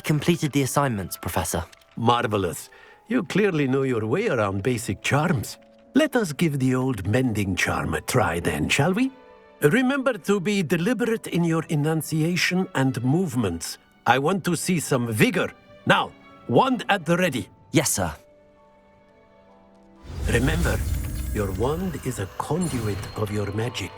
completed the assignments, Professor. Marvelous. You clearly know your way around basic charms. Let us give the old mending charm a try then, shall we? Remember to be deliberate in your enunciation and movements. I want to see some vigor. Now, wand at the ready. Yes, sir. Remember, your wand is a conduit of your magic.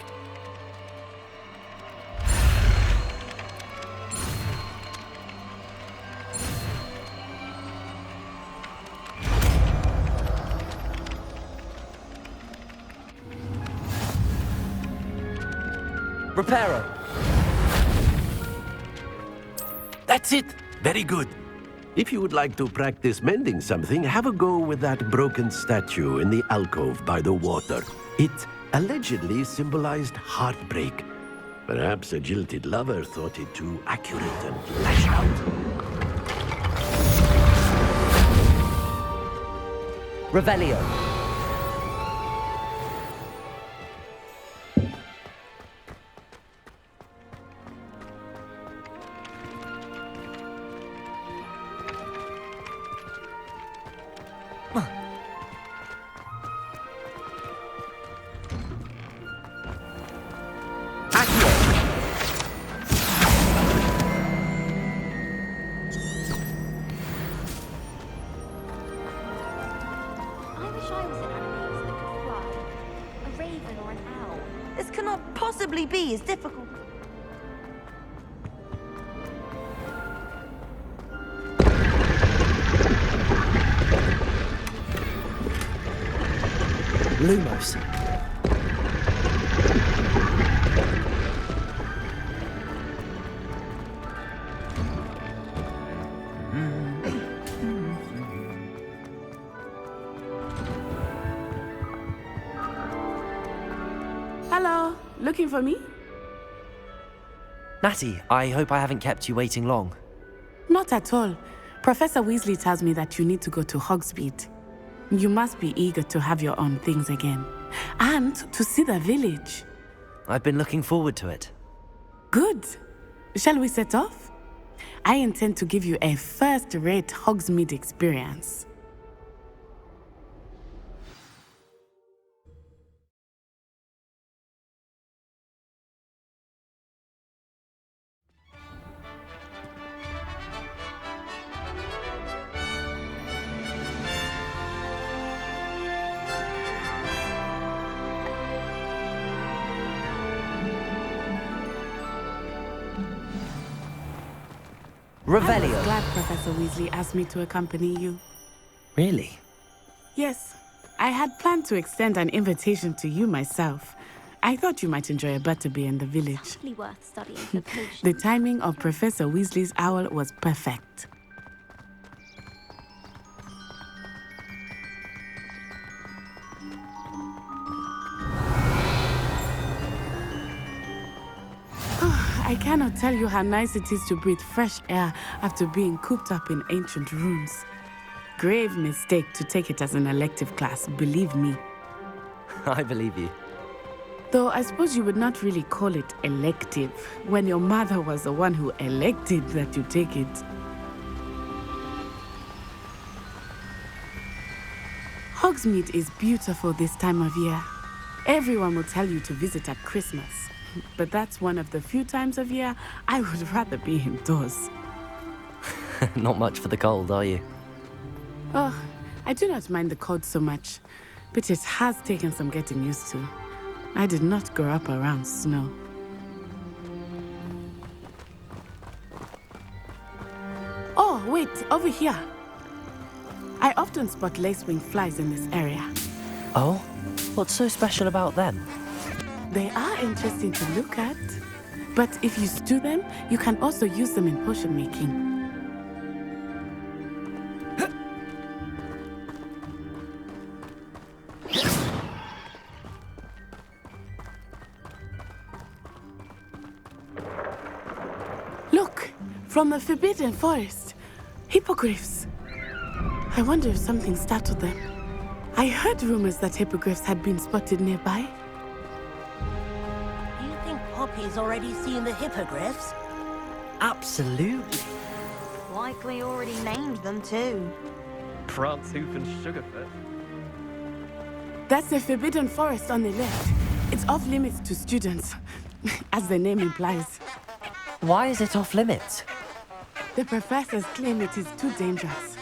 Reparo. That's it. Very good. If you would like to practice mending something, have a go with that broken statue in the alcove by the water. It allegedly symbolized heartbreak. Perhaps a jilted lover thought it too accurate and lashed out. Revelio. Be is difficult. Lumos. Hello, looking for me? Natty, I hope I haven't kept you waiting long. Not at all. Professor Weasley tells me that you need to go to Hogsmeade. You must be eager to have your own things again. And to see the village. I've been looking forward to it. Good. Shall we set off? I intend to give you a first-rate Hogsmeade experience. Revelio. I was glad Professor Weasley asked me to accompany you. Really? Yes. I had planned to extend an invitation to you myself. I thought you might enjoy a butterbeer in the village. It's actually worth studying for potions. The timing of Professor Weasley's owl was perfect. I cannot tell you how nice it is to breathe fresh air after being cooped up in ancient rooms. Grave mistake to take it as an elective class, believe me. I believe you. Though I suppose you would not really call it elective when your mother was the one who elected that you take it. Hogsmeade is beautiful this time of year. Everyone will tell you to visit at Christmas. But that's one of the few times of year I would rather be indoors. Not much for the cold, are you? Oh, I do not mind the cold so much, but it has taken some getting used to. I did not grow up around snow. Oh, wait, over here. I often spot lacewing flies in this area. Oh? What's so special about them? They are interesting to look at, but if you stew them, you can also use them in potion making. Look, from the Forbidden Forest, hippogriffs. I wonder if something startled them. I heard rumors that hippogriffs had been spotted nearby. Poppy's already seen the hippogriffs? Absolutely. likely already named them too. Prance-hoof and Sugarfoot. That's the Forbidden Forest on the left. It's off limits to students, as the name implies. Why is it off limits? The professors claim it is too dangerous.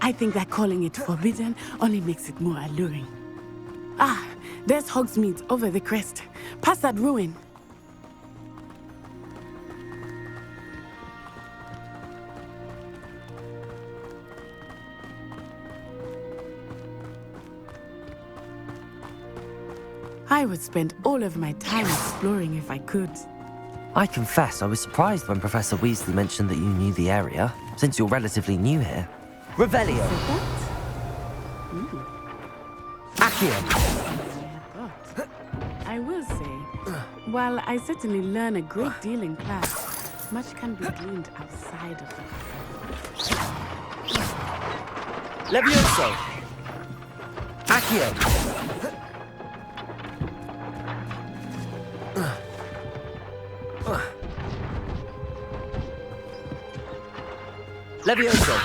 I think that calling it forbidden only makes it more alluring. Ah, there's Hogsmeade over the crest. Past that ruin. I would spend all of my time exploring if I could. I confess I was surprised when Professor Weasley mentioned that you knew the area, since you're relatively new here. Revelio! Accio! I will say, while I certainly learn a great deal in class, much can be gleaned outside of the classroom. Levioso! Accio! Levioso!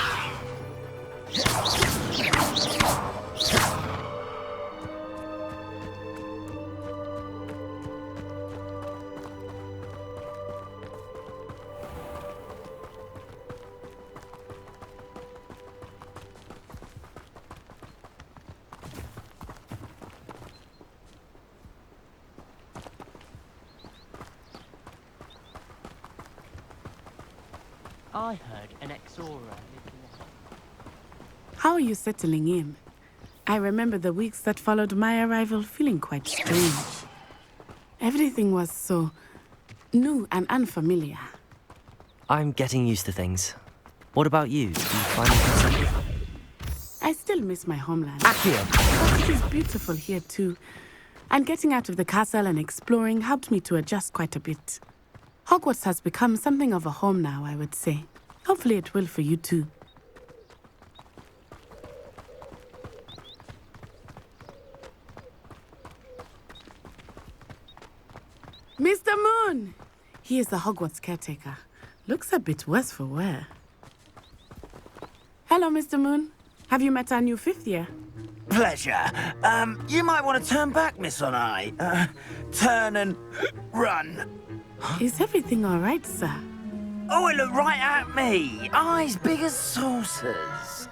I heard an Exora. How are you settling in? I remember the weeks that followed my arrival feeling quite strange. Everything was so new and unfamiliar. I'm getting used to things. What about you? Do you find it settled? I still miss my homeland. Accio! But it is beautiful here too. And getting out of the castle and exploring helped me to adjust quite a bit. Hogwarts has become something of a home now, I would say. Hopefully it will for you too. Mr. Moon! He is the Hogwarts caretaker. Looks a bit worse for wear. Hello, Mr. Moon. Have you met our new fifth year? Pleasure. You might want to turn back, Miss On-Eye. Turn and run. Is everything all right, sir? Oh, it looked right at me. Eyes big as saucers.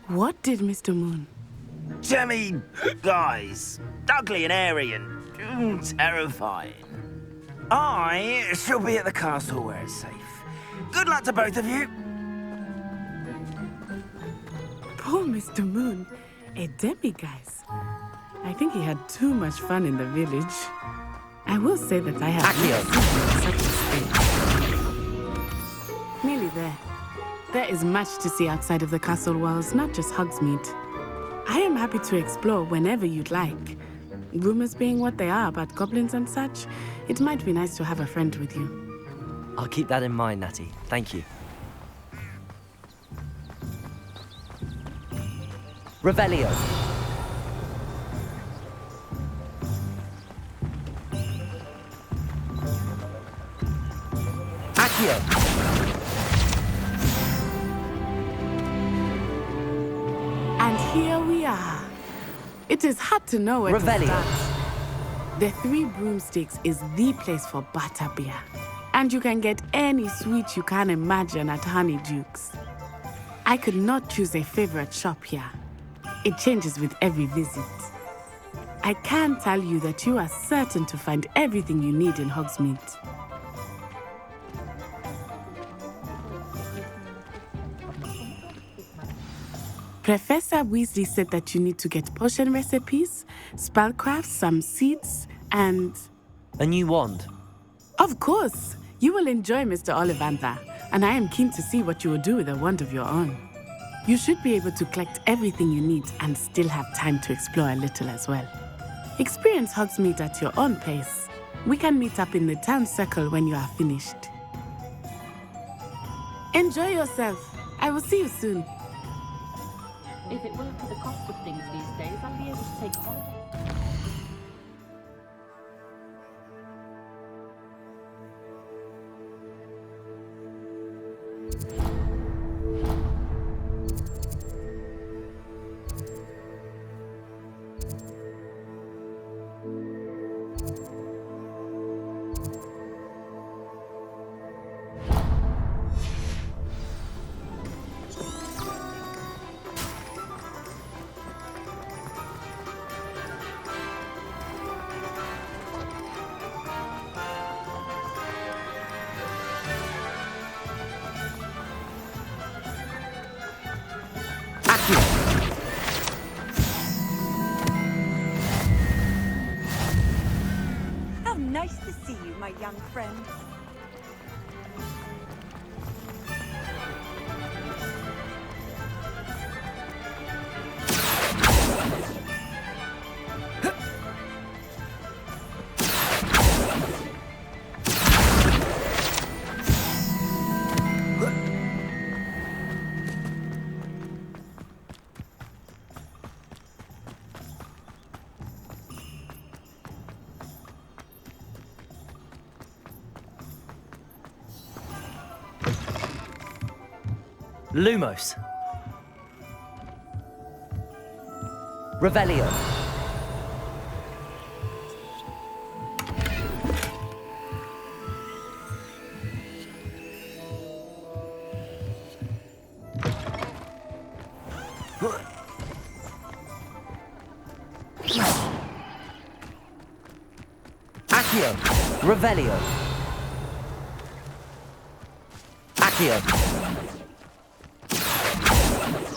What did Mr. Moon? Jemmy guys. Ugly and airy and terrifying. I shall be at the castle where it's safe. Good luck to both of you. Poor Mr. Moon. A demiguise. I think he had too much fun in the village. I will say that I have never seen such a state. Nearly there. There is much to see outside of the castle walls, not just Hogsmeade. I am happy to explore whenever you'd like. Rumors being what they are about goblins and such, it might be nice to have a friend with you. I'll keep that in mind, Natty. Thank you. Revelio. Accio. And here we are. It is hard to know where to Revelio. start. The Three Broomsticks is the place for butterbeer. And you can get any sweet you can imagine at Honeydukes. I could not choose a favorite shop here. It changes with every visit. I can tell you that you are certain to find everything you need in Hogsmeade. Professor Weasley said that you need to get potion recipes, spellcraft, some seeds, and... A new wand. Of course! You will enjoy Mr. Olivander, and I am keen to see what you will do with a wand of your own. You should be able to collect everything you need and still have time to explore a little as well. Experience Hogsmeade at your own pace. We can meet up in the town circle when you are finished. Enjoy yourself. I will see you soon. If it weren't for the cost of things these days, I'd be able to take a holiday. Nice to see you, my young friend. Lumos. Revelio. Accio. Revelio. Accio.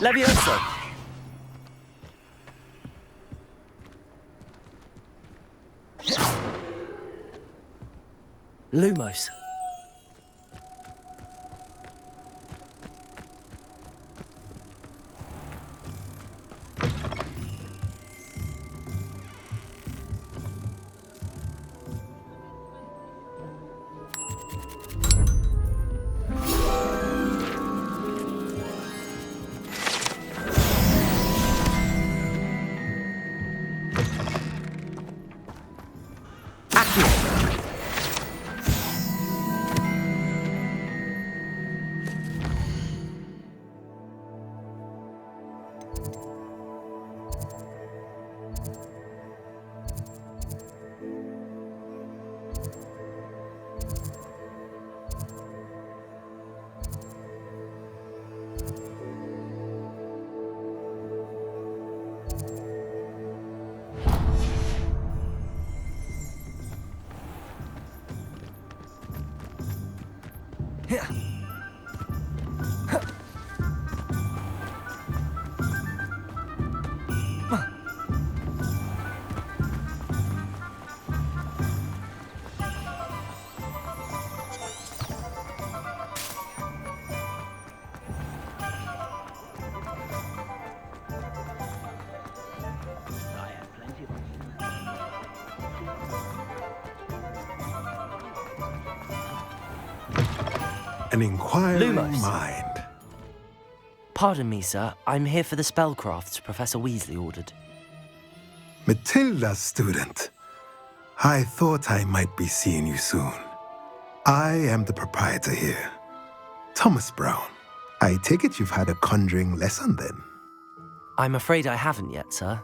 Levioso. Lumos. An inquiring Lumos. mind. Pardon me, sir. I'm here for the spellcrafts Professor Weasley ordered. Matilda's student. I thought I might be seeing you soon. I am the proprietor here, Thomas Brown. I take it you've had a conjuring lesson then? I'm afraid I haven't yet, sir.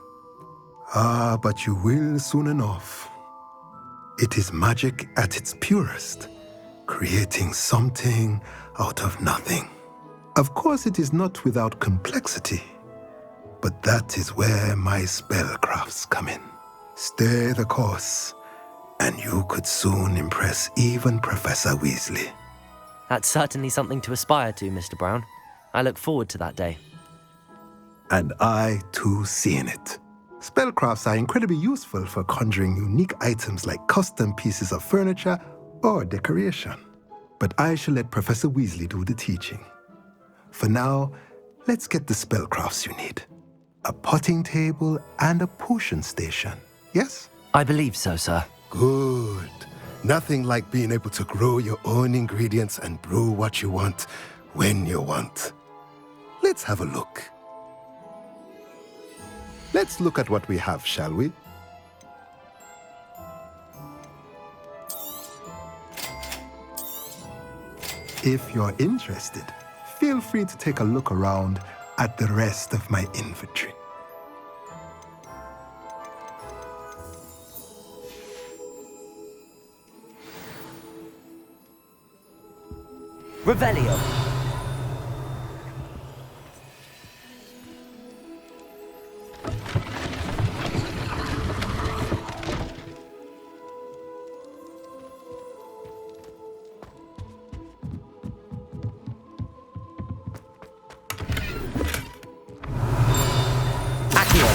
Ah, but you will soon enough. It is magic at its purest, creating something out of nothing. Of course, it is not without complexity, but that is where my spellcrafts come in. Stay the course, and you could soon impress even Professor Weasley. That's certainly something to aspire to, Mr. Brown. I look forward to that day. And I, too, seeing it. Spellcrafts are incredibly useful for conjuring unique items like custom pieces of furniture or decoration. But I shall let Professor Weasley do the teaching. For now, let's get the spellcrafts you need. A potting table and a potion station, yes? I believe so, sir. Good. Nothing like being able to grow your own ingredients and brew what you want when you want. Let's have a look. Let's look at what we have, shall we? If you're interested, feel free to take a look around at the rest of my inventory. Revelio. Accio.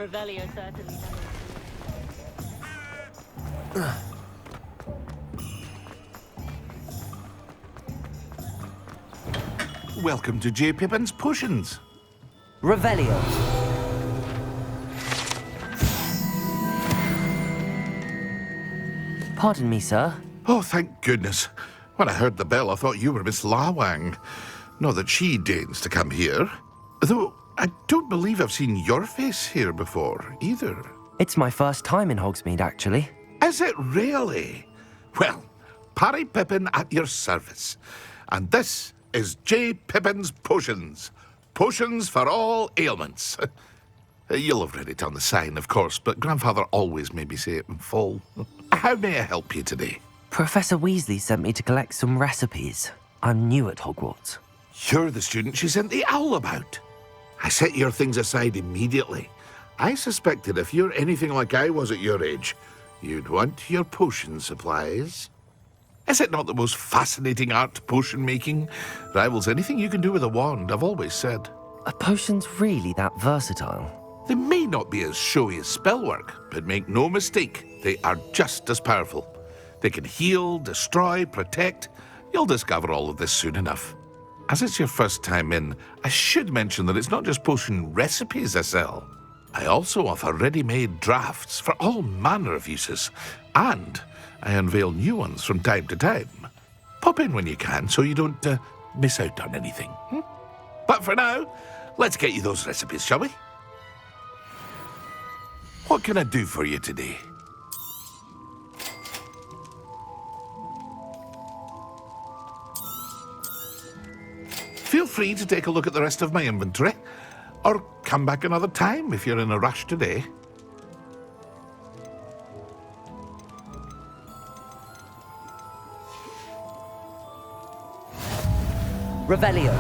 Revelio certainly knows. Welcome to J. Pippin's Potions. Revelio. Pardon me, sir. Oh, thank goodness. When I heard the bell, I thought you were Miss Lawang. Not that she deigns to come here. Though, I don't believe I've seen your face here before, either. It's my first time in Hogsmeade, actually. Is it really? Well, Parry Pippin at your service. And this is J. Pippin's Potions. Potions for all ailments. You'll have read it on the sign, of course, but Grandfather always made me say it in full. How may I help you today? Professor Weasley sent me to collect some recipes. I'm new at Hogwarts. You're the student she sent the owl about. I set your things aside immediately. I suspected if you're anything like I was at your age, you'd want your potion supplies. Is it not the most fascinating art, potion making? Rivals anything you can do with a wand, I've always said. Are potions really that versatile? They may not be as showy as spellwork, but make no mistake, they are just as powerful. They can heal, destroy, protect. You'll discover all of this soon enough. As it's your first time in, I should mention that it's not just potion recipes I sell. I also offer ready-made drafts for all manner of uses, and I unveil new ones from time to time. Pop in when you can so you don't miss out on anything. But for now, let's get you those recipes, shall we? What can I do for you today? Feel free to take a look at the rest of my inventory, or come back another time if you're in a rush today. Revelio.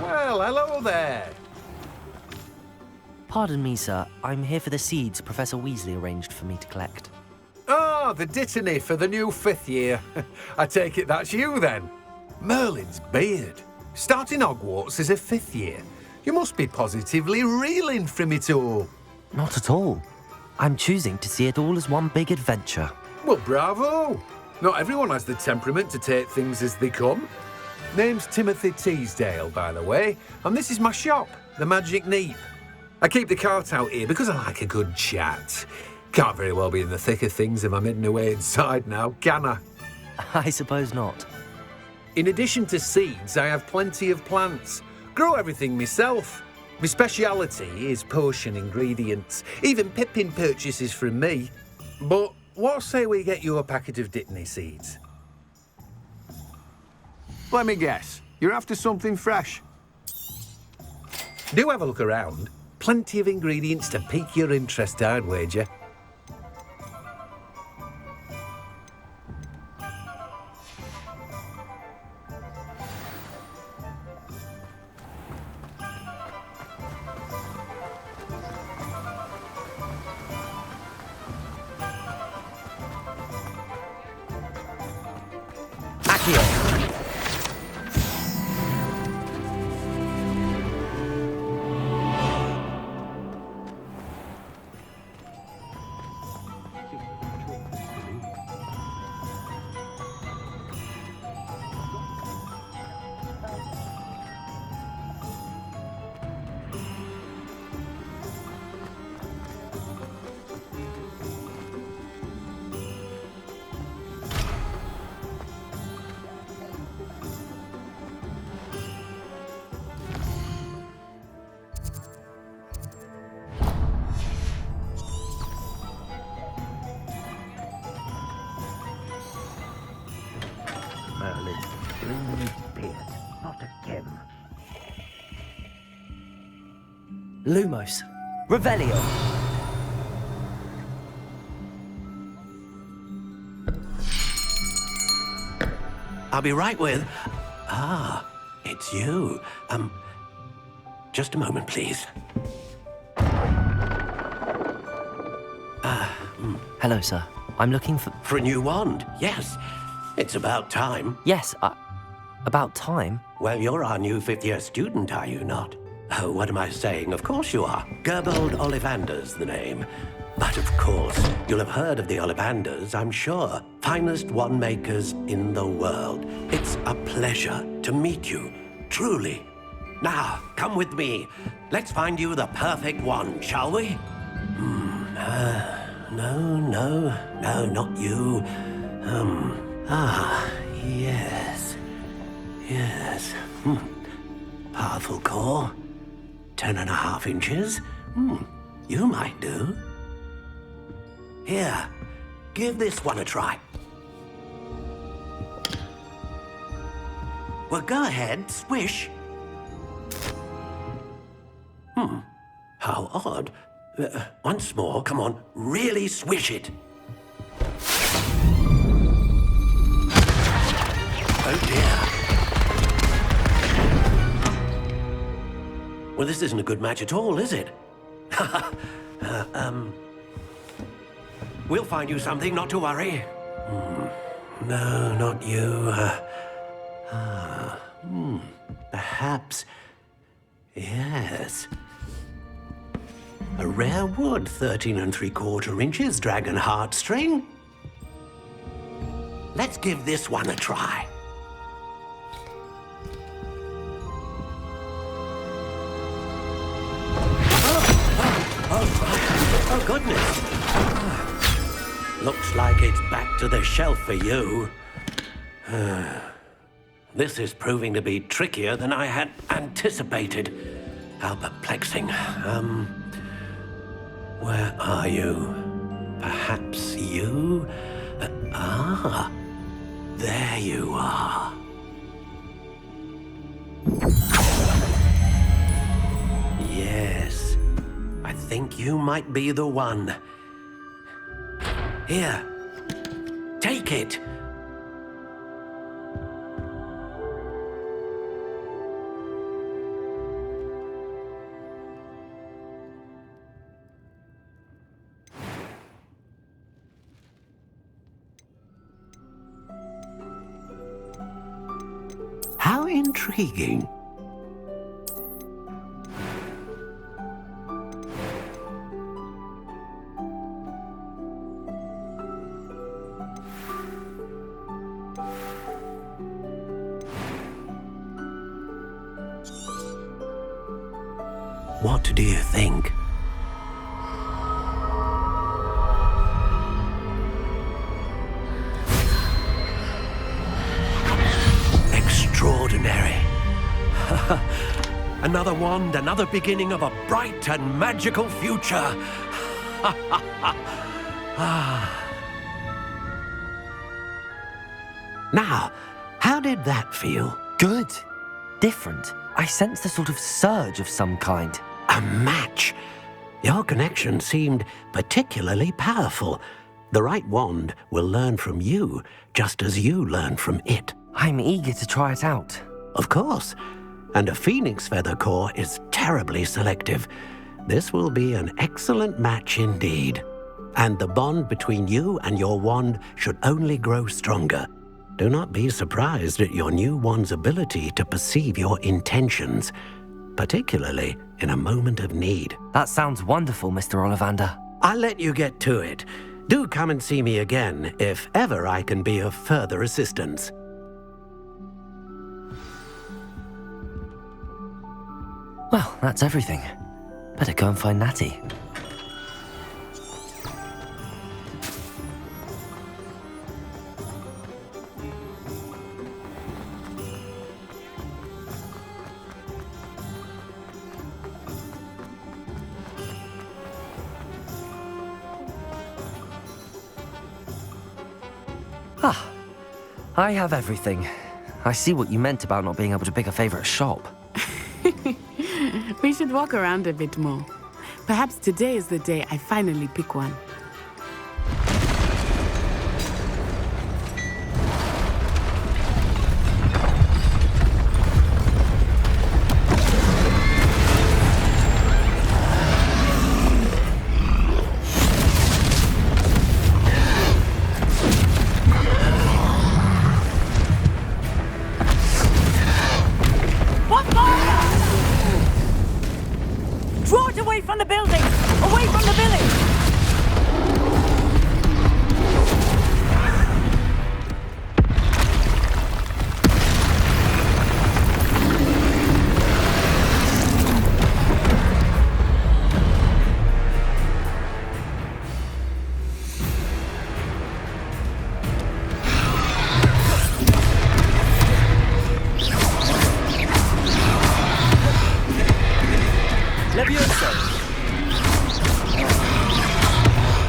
Well, hello there. Pardon me, sir. I'm here for the seeds Professor Weasley arranged for me to collect. Ah, the dittany for the new 5th year. I take it that's you, then. Merlin's beard. Starting Hogwarts as a 5th year. You must be positively reeling from it all. Not at all. I'm choosing to see it all as one big adventure. Well, bravo. Not everyone has the temperament to take things as they come. Name's Timothy Teasdale, by the way, and this is my shop, the Magic Neep. I keep the cart out here because I like a good chat. Can't very well be in the thick of things if I'm hidden away inside now, can I? I suppose not. In addition to seeds, I have plenty of plants. Grow everything myself. My speciality is potion ingredients. Even Pippin purchases from me. But what say we get you a packet of dittany seeds? Let me guess. You're after something fresh. Do have a look around. Plenty of ingredients to pique your interest, I'd wager. Merlin, please be it. Not again. Lumos. Revelio. I'll be right with... Ah, it's you. Just a moment, please. Hello, sir. I'm looking for... For a new wand, yes. It's about time. Yes, about time? Well, you're our new fifth-year student, are you not? Oh, what am I saying? Of course you are. Gerbold Olivander's the name. But of course, you'll have heard of the Olivanders, I'm sure. Finest wand makers in the world. It's a pleasure to meet you, truly. Now, come with me. Let's find you the perfect wand, shall we? No, not you. Yes. Powerful core. 10.5 inches. You might do. Here, give this one a try. Well, go ahead, swish. How odd. Once more, come on, really swish it. Oh dear. Well, this isn't a good match at all, is it? We'll find you something, not to worry. No, not you. Perhaps... Yes. A rare wood, 13 3/4 inches, dragon heartstring. Let's give this one a try. Oh, goodness. Looks like it's back to the shelf for you. This is proving to be trickier than I had anticipated. How perplexing. Where are you? Perhaps you? There you are. Yes, I think you might be the one. Here, take it. How intriguing. What do you think? Extraordinary. Another wand, another beginning of a bright and magical future. Now, how did that feel? Good. Different. I sensed a sort of surge of some kind. A match. Your connection seemed particularly powerful. The right wand will learn from you, just as you learn from it. I'm eager to try it out. Of course. And a phoenix feather core is terribly selective. This will be an excellent match indeed. And the bond between you and your wand should only grow stronger. Do not be surprised at your new wand's ability to perceive your intentions, particularly in a moment of need. That sounds wonderful, Mr. Olivander. I'll let you get to it. Do come and see me again if ever I can be of further assistance. Well, that's everything. Better go and find Natty. I have everything. I see what you meant about not being able to pick a favorite shop. We should walk around a bit more. Perhaps today is the day I finally pick one.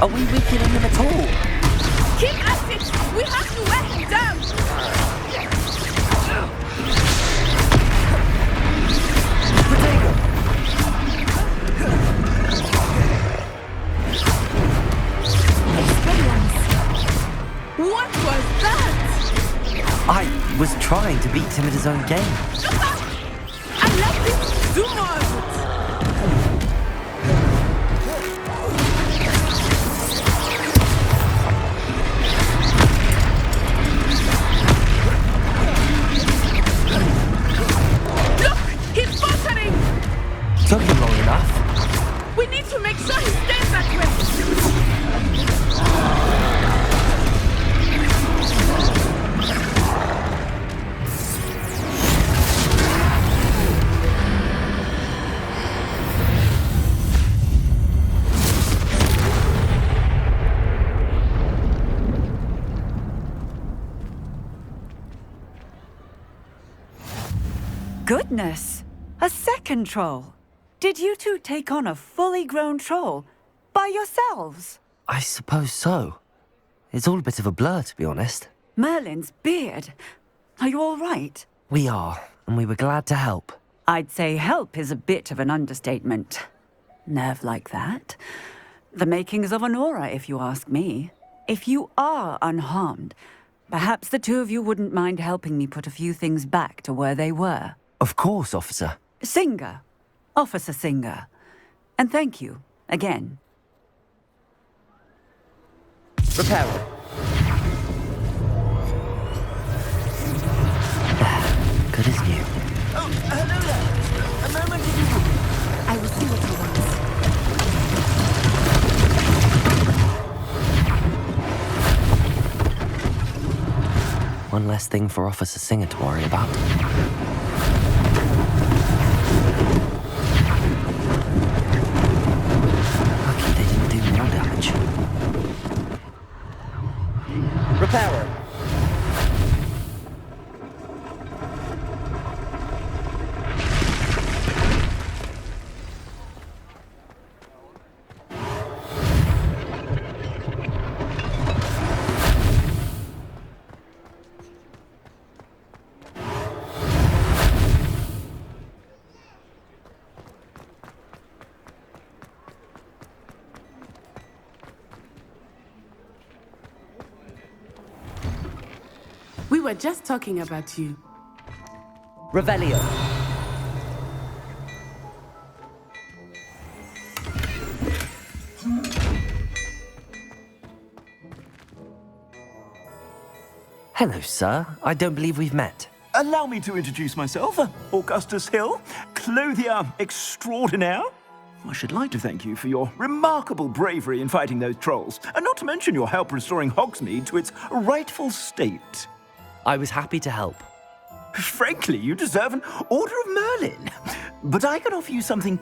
Are we weakening him at all? Keep at it! We have to wear him down! What was that? I was trying to beat him at his own game. I love this! Do more of it! Took him long enough. We need to make sure he stays that way. Goodness! A second troll. Did you two take on a fully grown troll by yourselves? I suppose so. It's all a bit of a blur, to be honest. Merlin's beard. Are you all right? We are, and we were glad to help. I'd say help is a bit of an understatement. Nerve like that. The makings of an aura, if you ask me. If you are unharmed, perhaps the two of you wouldn't mind helping me put a few things back to where they were. Of course, officer. Singer. Officer Singer. And thank you, again. Reparo. Good as new. Oh, hello there. A moment if you... I will see what he wants. One less thing for Officer Singer to worry about. Reparo. We were just talking about you. Revelio. Hello, sir. I don't believe we've met. Allow me to introduce myself, Augustus Hill, clothier extraordinaire. I should like to thank you for your remarkable bravery in fighting those trolls, and not to mention your help restoring Hogsmeade to its rightful state. I was happy to help. Frankly, you deserve an Order of Merlin. But I can offer you something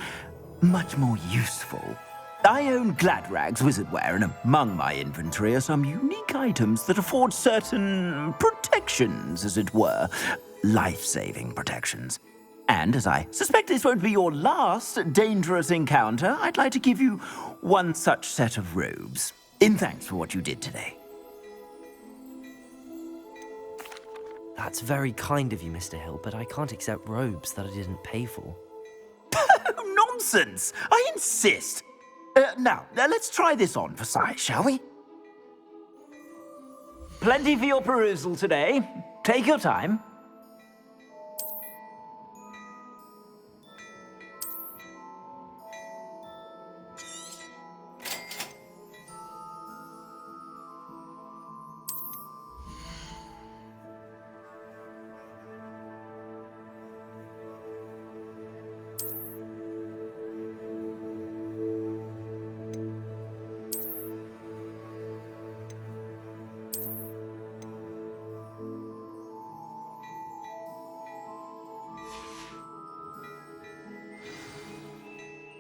much more useful. I own Gladrag's wizardware, and among my inventory are some unique items that afford certain protections, as it were. Life-saving protections. And as I suspect this won't be your last dangerous encounter, I'd like to give you one such set of robes, in thanks for what you did today. That's very kind of you, Mr. Hill, but I can't accept robes that I didn't pay for. Nonsense! I insist! Now, let's try this on for size, shall we? Plenty for your perusal today. Take your time.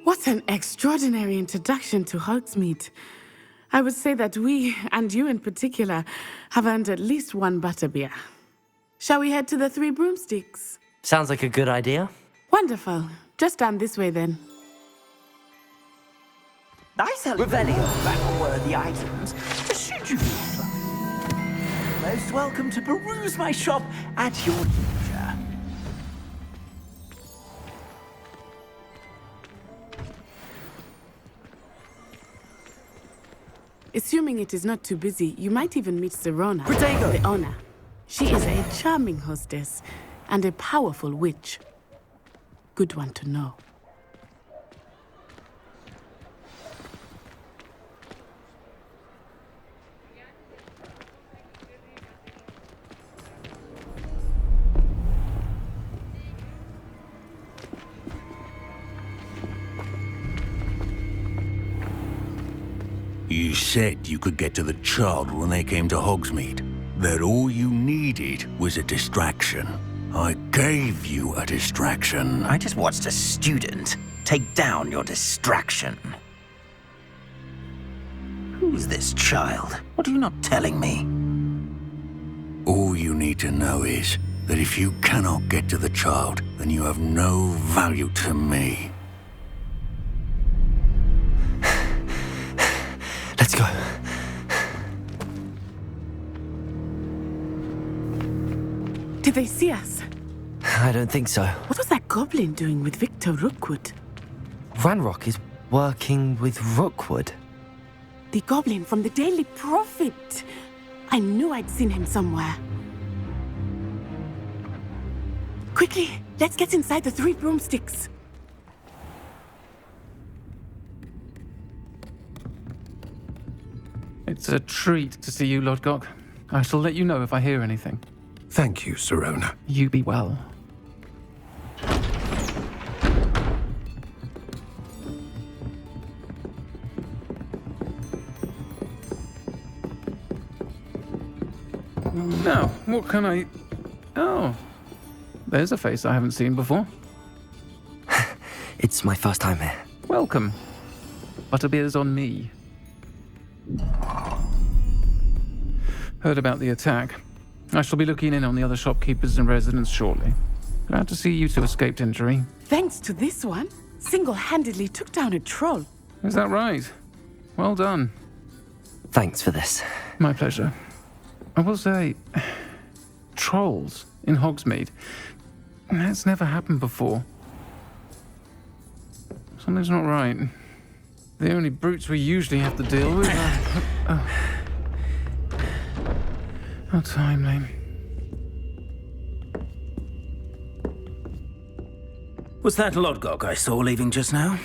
What an extraordinary introduction to Hogsmeade. I would say that we, and you in particular, have earned at least one butterbeer. Shall we head to the Three Broomsticks? Sounds like a good idea. Wonderful. Just down this way then. I sell Revelio battle-worthy items. Should you be inclined? Most welcome to peruse my shop at your leisure. Assuming it is not too busy, you might even meet Serona, the owner. She is a charming hostess and a powerful witch. Good one to know. You said you could get to the child when they came to Hogsmeade. That all you needed was a distraction. I gave you a distraction. I just watched a student take down your distraction. Who's this child? What are you not telling me? All you need to know is that if you cannot get to the child, then you have no value to me. Let's go. Did they see us? I don't think so. What was that goblin doing with Victor Rookwood? Ranrock is working with Rookwood. The goblin from the Daily Prophet. I knew I'd seen him somewhere. Quickly, let's get inside the Three Broomsticks. It's a treat to see you, Lodgok. I shall let you know if I hear anything. Thank you, Serona. You be well. Now, what can I... Oh, there's a face I haven't seen before. It's my first time here. Welcome. Butterbeer's on me. Heard about the attack. I shall be looking in on the other shopkeepers and residents shortly. Glad to see you two escaped injury. Thanks to this one, single-handedly took down a troll. Is that right? Well done. Thanks for this. My pleasure. I will say, trolls in Hogsmeade. That's never happened before. Something's not right. The only brutes we usually have to deal with are... How timely. Was that Lodgok I saw leaving just now?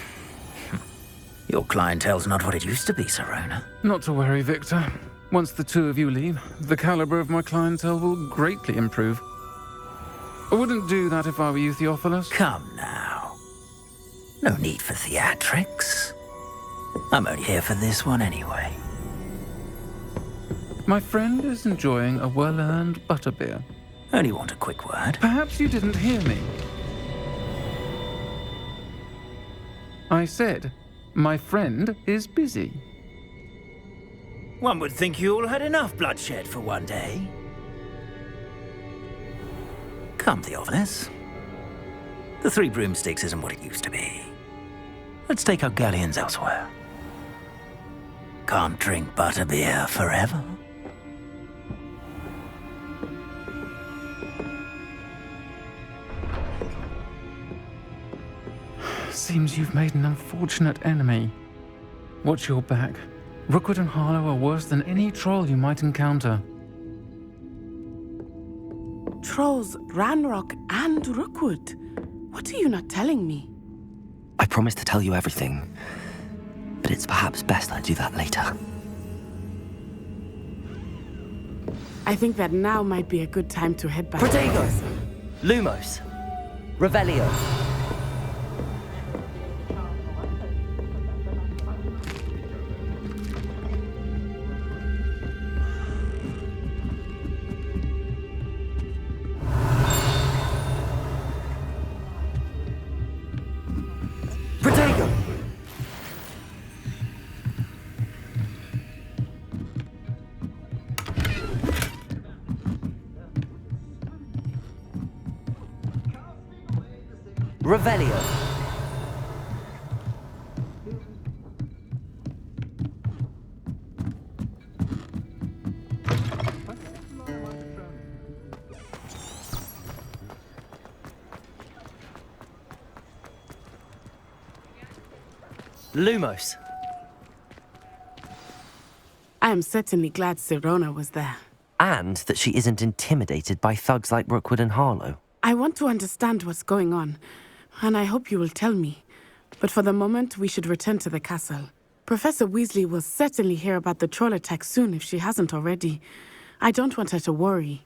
Your clientele's not what it used to be, Serona. Not to worry, Victor. Once the two of you leave, the caliber of my clientele will greatly improve. I wouldn't do that if I were you, Theophilus. Come now. No need for theatrics. I'm only here for this one anyway. My friend is enjoying a well-earned butterbeer. Only want a quick word. Perhaps you didn't hear me. I said, my friend is busy. One would think you all had enough bloodshed for one day. Come, Theophilus. The Three Broomsticks isn't what it used to be. Let's take our galleons elsewhere. Can't drink butterbeer forever. Seems you've made an unfortunate enemy. Watch your back. Rookwood and Harlow are worse than any troll you might encounter. Trolls, Ranrock, and Rookwood. What are you not telling me? I promised to tell you everything, but it's perhaps best I do that later. I think that now might be a good time to head back. Protego! Lumos! Revelio! Protego! Revelio. Lumos. I am certainly glad Sirona was there. And that she isn't intimidated by thugs like Rookwood and Harlow. I want to understand what's going on, and I hope you will tell me. But for the moment, we should return to the castle. Professor Weasley will certainly hear about the troll attack soon if she hasn't already. I don't want her to worry.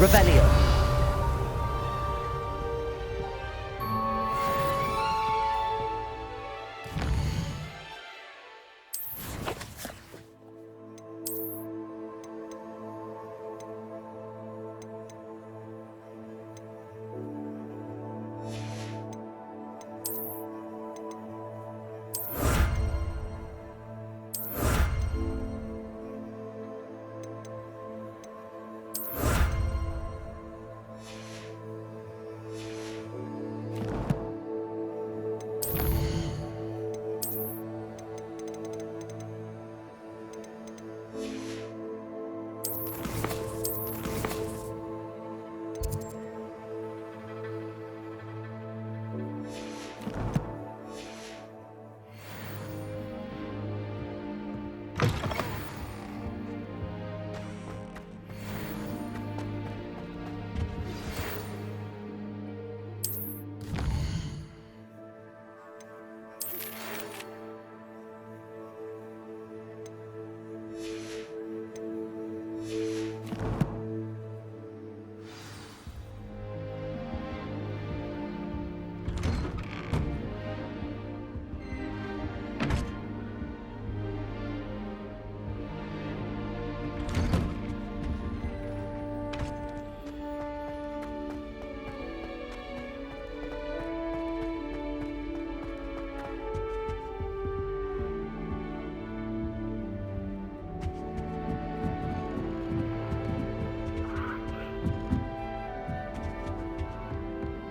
Revelio.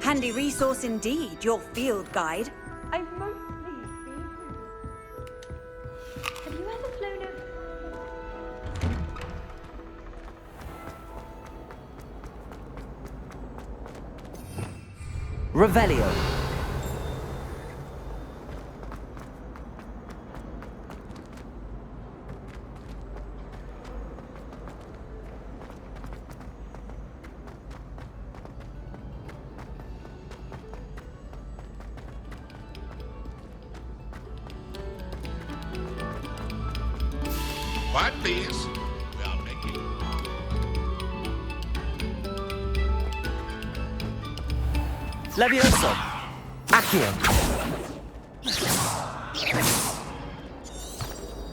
Handy resource indeed, your field guide. I'm mostly being. Have you ever flown over? Revelio. What, please? We are making. Levioso. Accio.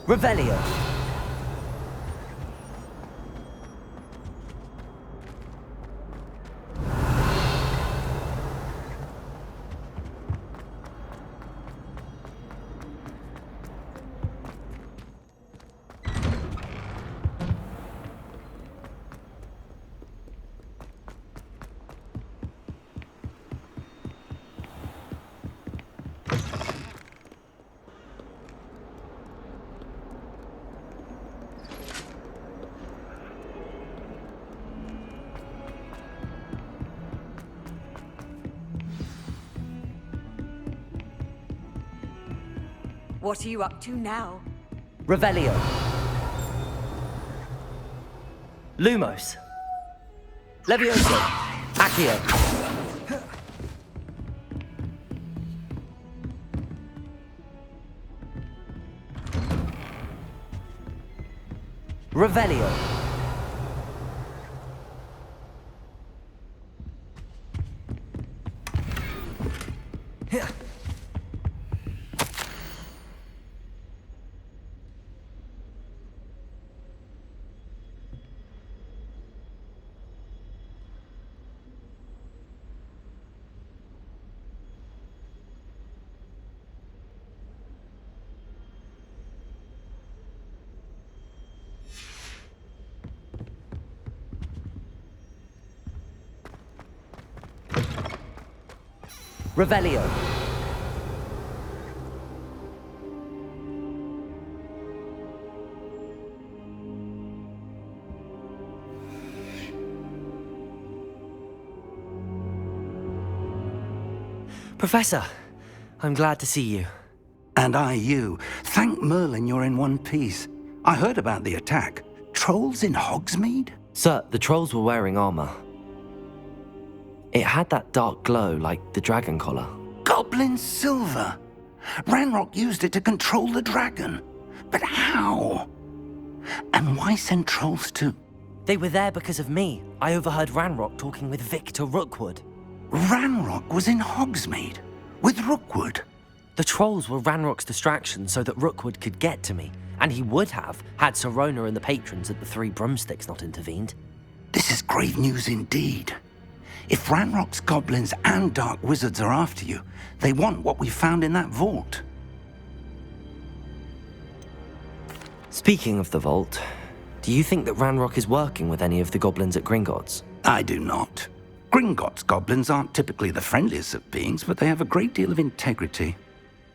Revelio. What are you up to now? Revelio. Lumos. Levioso. Accio. Revelio. Revelio. Professor, I'm glad to see you. And I you. Thank Merlin you're in one piece. I heard about the attack. Trolls in Hogsmeade? Sir, the trolls were wearing armor. It had that dark glow like the dragon collar. Goblin silver! Ranrock used it to control the dragon. But how? And why send trolls to... They were there because of me. I overheard Ranrock talking with Victor Rookwood. Ranrock was in Hogsmeade? With Rookwood? The trolls were Ranrock's distraction so that Rookwood could get to me. And he would have, had Sirona and the patrons at the Three Broomsticks not intervened. This is grave news indeed. If Ranrock's goblins and dark wizards are after you, they want what we found in that vault. Speaking of the vault, do you think that Ranrock is working with any of the goblins at Gringotts? I do not. Gringotts goblins aren't typically the friendliest of beings, but they have a great deal of integrity.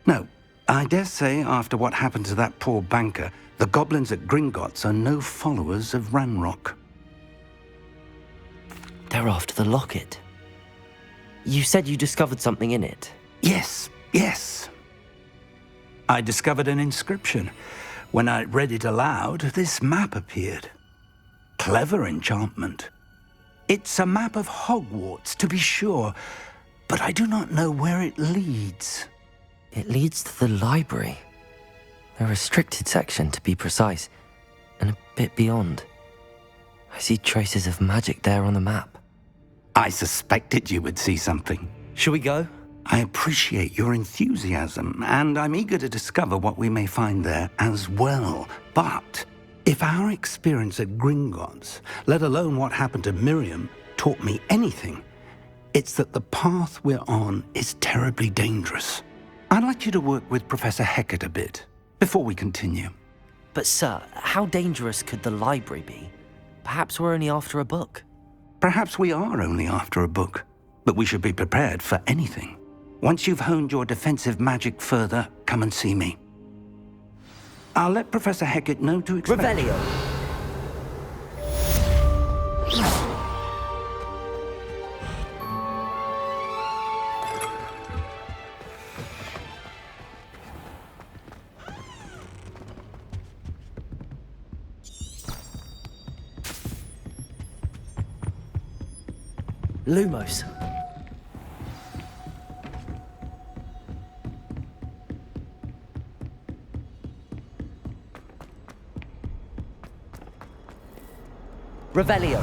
No, I dare say after what happened to that poor banker, the goblins at Gringotts are no followers of Ranrock. They're after the locket. You said you discovered something in it. Yes. I discovered an inscription. When I read it aloud, this map appeared. Clever enchantment. It's a map of Hogwarts, to be sure, but I do not know where it leads. It leads to the library. A restricted section, to be precise, and a bit beyond. I see traces of magic there on the map. I suspected you would see something. Shall we go? I appreciate your enthusiasm, and I'm eager to discover what we may find there as well. But if our experience at Gringotts, let alone what happened to Miriam, taught me anything, it's that the path we're on is terribly dangerous. I'd like you to work with Professor Hecat a bit before we continue. But sir, how dangerous could the library be? Perhaps we're only after a book. Perhaps we are only after a book, but we should be prepared for anything. Once you've honed your defensive magic further, come and see me. I'll let Professor Hecat know to expect... Revelio. Lumos. Revelio.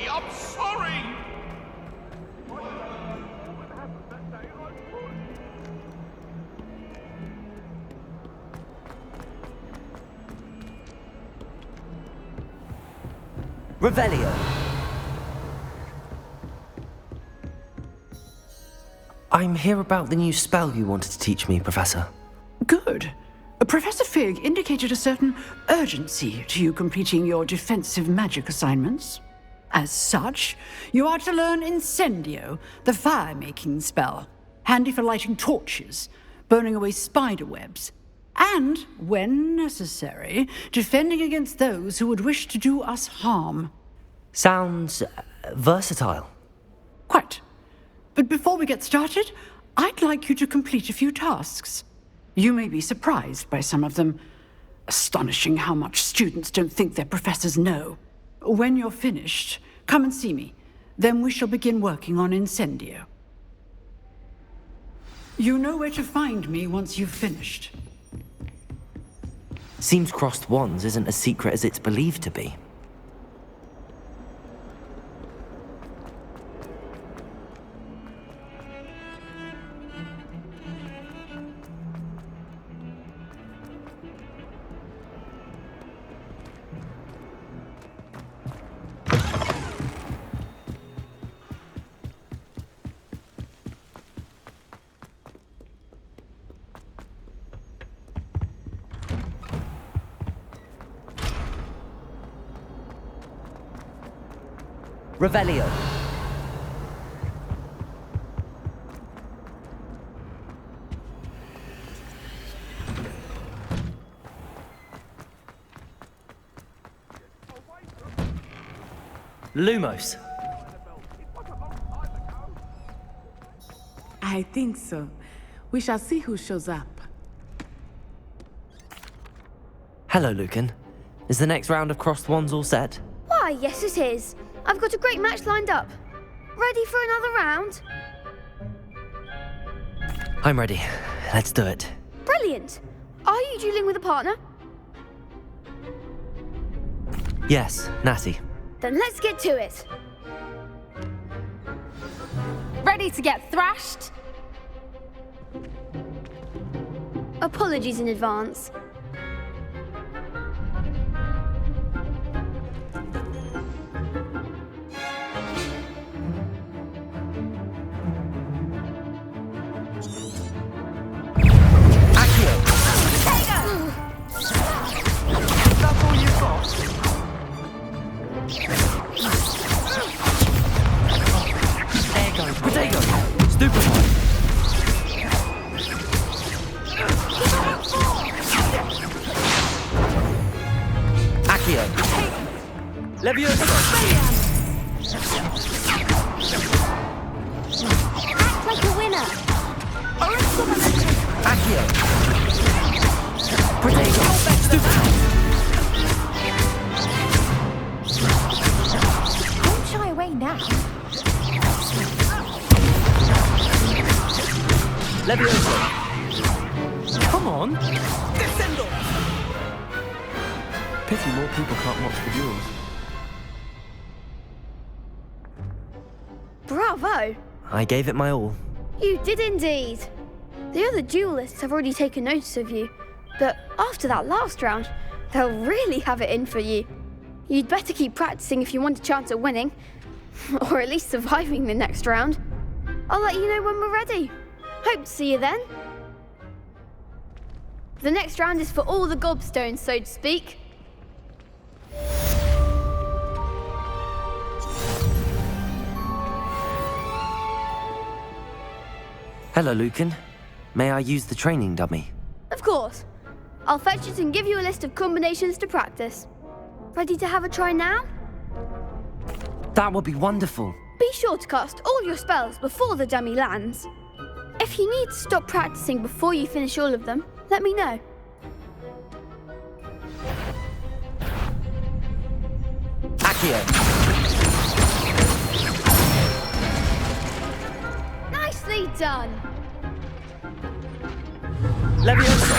I'm sorry! Revelio. I'm here about the new spell you wanted to teach me, Professor. Good. Professor Fig indicated a certain urgency to you completing your defensive magic assignments. As such, you are to learn Incendio, the fire-making spell, handy for lighting torches, burning away spider webs, and, when necessary, defending against those who would wish to do us harm. Sounds versatile. Quite. But before we get started, I'd like you to complete a few tasks. You may be surprised by some of them. Astonishing how much students don't think their professors know. When you're finished, come and see me. Then we shall begin working on Incendio. You know where to find me once you've finished. Seems crossed wands isn't as secret as it's believed to be. Revelio. Lumos. I think so. We shall see who shows up. Hello, Lucan. Is the next round of crossed wands all set? Why, yes it is. I've got a great match lined up. Ready for another round? I'm ready. Let's do it. Brilliant. Are you dueling with a partner? Yes, Natty. Then let's get to it. Ready to get thrashed? Apologies in advance. Levioso! Act like a winner! Accio! Protego! Don't shy away now. Levioso! Come on! Descendo! Pity more people can't watch the duels. Bravo! I gave it my all. You did indeed. The other duelists have already taken notice of you, but after that last round, they'll really have it in for you. You'd better keep practicing if you want a chance at winning, or at least surviving the next round. I'll let you know when we're ready. Hope to see you then. The next round is for all the gobstones, so to speak. Hello, Lucan. May I use the training dummy? Of course. I'll fetch it and give you a list of combinations to practice. Ready to have a try now? That would be wonderful. Be sure to cast all your spells before the dummy lands. If you need to stop practicing before you finish all of them, let me know. Accio! Nicely done! Leviosa!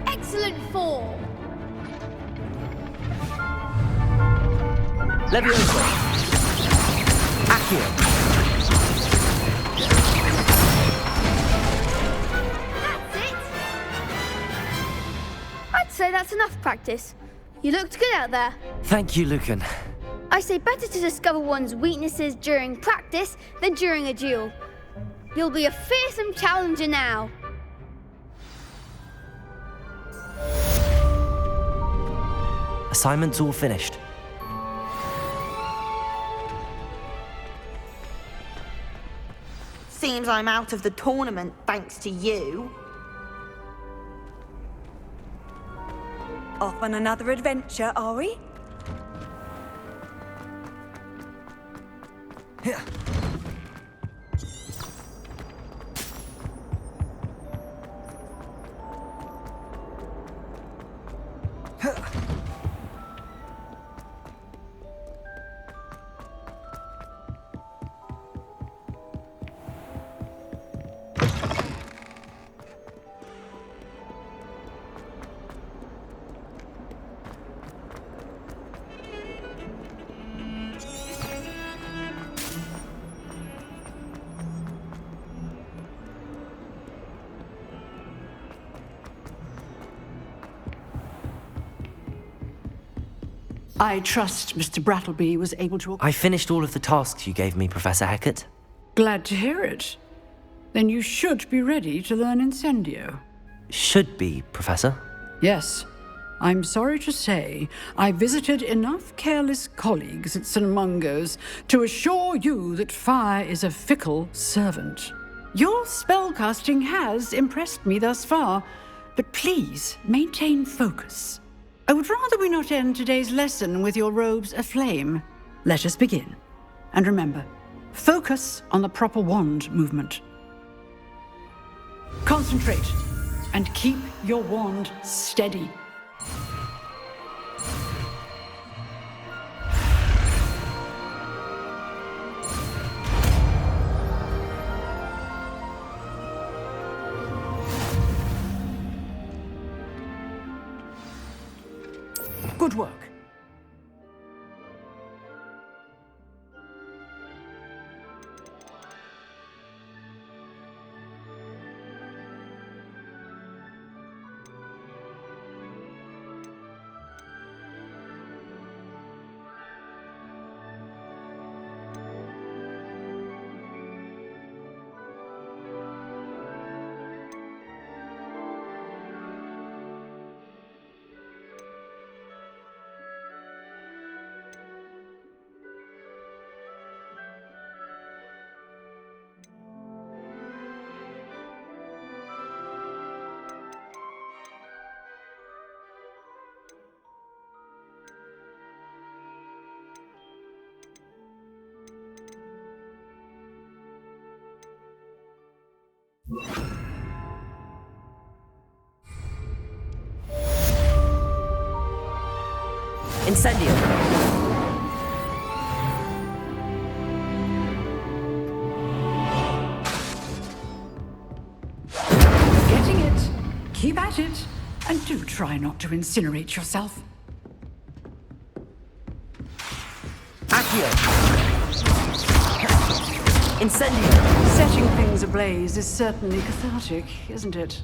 Excellent fall! Leviosa! Accio! That's it! I'd say that's enough practice. You looked good out there. Thank you, Lucan. I say better to discover one's weaknesses during practice than during a duel. You'll be a fearsome challenger now. Assignment's all finished. Seems I'm out of the tournament thanks to you. Off on another adventure, are we? Here. I trust Mr. Brattleby was able to... I finished all of the tasks you gave me, Professor Hecat. Glad to hear it. Then you should be ready to learn Incendio. Should be, Professor. Yes. I'm sorry to say, I visited enough careless colleagues at St. Mungo's to assure you that fire is a fickle servant. Your spellcasting has impressed me thus far, but please maintain focus. I would rather we not end today's lesson with your robes aflame. Let us begin. And remember, focus on the proper wand movement. Concentrate, and keep your wand steady. Good work. Incendio. Getting it. Keep at it. And do try not to incinerate yourself. Accio. Incendio. Setting things ablaze is certainly cathartic, isn't it?